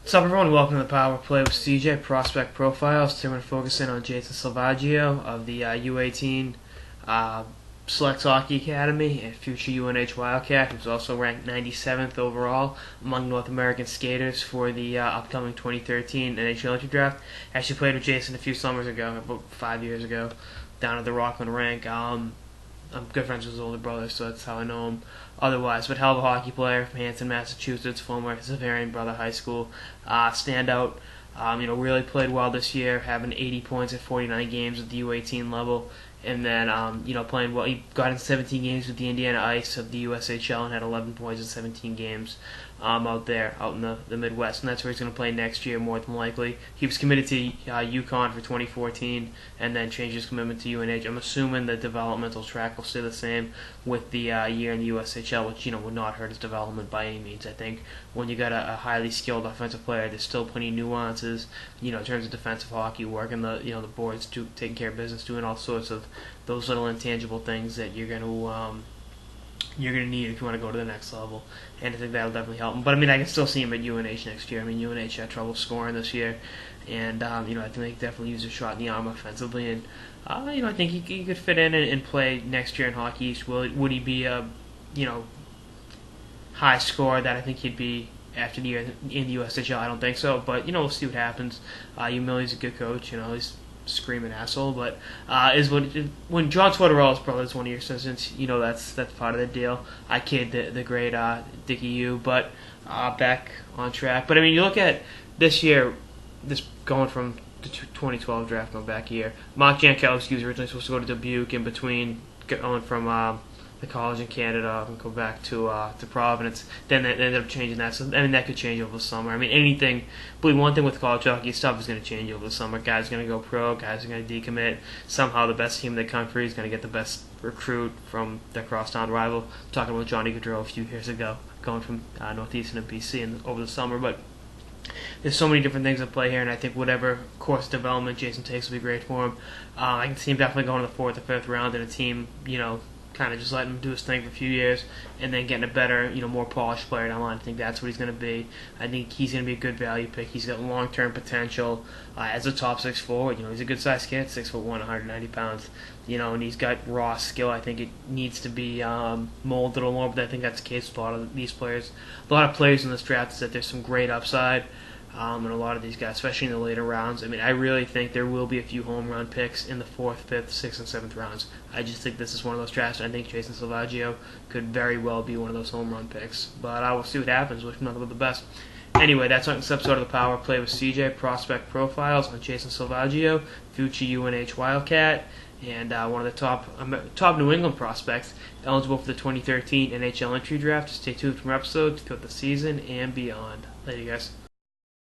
What's up, everyone? Welcome to the Power Play with CJ Prospect Profiles. Today we're going to focus in on Jason Salvaggio of the U18 Select Hockey Academy and future UNH Wildcat, who's also ranked 97th overall among North American skaters for the upcoming 2013 NHL entry draft. Actually played with Jason a few summers ago, about 5 years ago, down at the Rockland rink. I'm good friends with his older brother, so that's how I know him otherwise. But hell of a hockey player from Hanson, Massachusetts, former Xaverian Brother High School standout. Really played well this year, having 80 points at 49 games at the U18 level. And then, playing well. He got in 17 games with the Indiana Ice of the USHL and had 11 points in 17 games out in the Midwest. And that's where he's going to play next year, more than likely. He was committed to UConn for 2014 and then changed his commitment to UNH. I'm assuming the developmental track will stay the same with the year in the USHL, which, would not hurt his development by any means. I think when you got a highly skilled offensive player, there's still plenty of nuances, in terms of defensive hockey, working the boards, taking care of business, doing all sorts of those little intangible things that you're going to need if you want to go to the next level, and I think that'll definitely help him. But I can still see him at UNH next year. UNH had trouble scoring this year, and I think they definitely use a shot in the arm offensively, and I think he could fit in and play next year in Hockey East. Would he be a high scorer that I think he'd be after the year in the USHL? I don't think so, but we'll see what happens. Millie's a good coach. He's screaming asshole, but when John Tortorella's brother is one of your assistants, that's part of the deal. I kid the great Dickie U, but back on track. But you look at this year, this going from the 2012 draft, going back a year. Mark Jankowski was originally supposed to go to Dubuque, in between going from the college in Canada and go back to Providence. Then they ended up changing that. So that could change over the summer. anything. I believe one thing with college hockey, stuff is going to change over the summer. Guys are going to go pro. Guys are going to decommit. Somehow the best team in the country is going to get the best recruit from their crosstown rival. I'm talking about Johnny Gaudreau a few years ago, going from Northeastern and BC over the summer, but. There's so many different things at play here, and I think whatever course of development Jason takes will be great for him. I can see him definitely going to the 4th or 5th round in a team, kind of just letting him do his thing for a few years and then getting a better, more polished player down the line. I think that's what he's going to be. I think he's going to be a good value pick. He's got long-term potential as a top 6 forward. He's a good-sized kid, 6'1", 190 pounds. And he's got raw skill. I think it needs to be molded a little more, but I think that's the case with a lot of these players. A lot of players in this draft is that there's some great upside. And a lot of these guys, especially in the later rounds. I really think there will be a few home run picks in the 4th, 5th, 6th, and 7th rounds. I just think this is one of those drafts. I think Jason Salvaggio could very well be one of those home run picks. But I will see what happens. Wish him nothing but the best. Anyway, that's on this episode of the Power Play with CJ Prospect Profiles on Jason Salvaggio, future UNH Wildcat, and one of the top New England prospects eligible for the 2013 NHL entry draft. Stay tuned for more episodes throughout the season and beyond. Later, guys.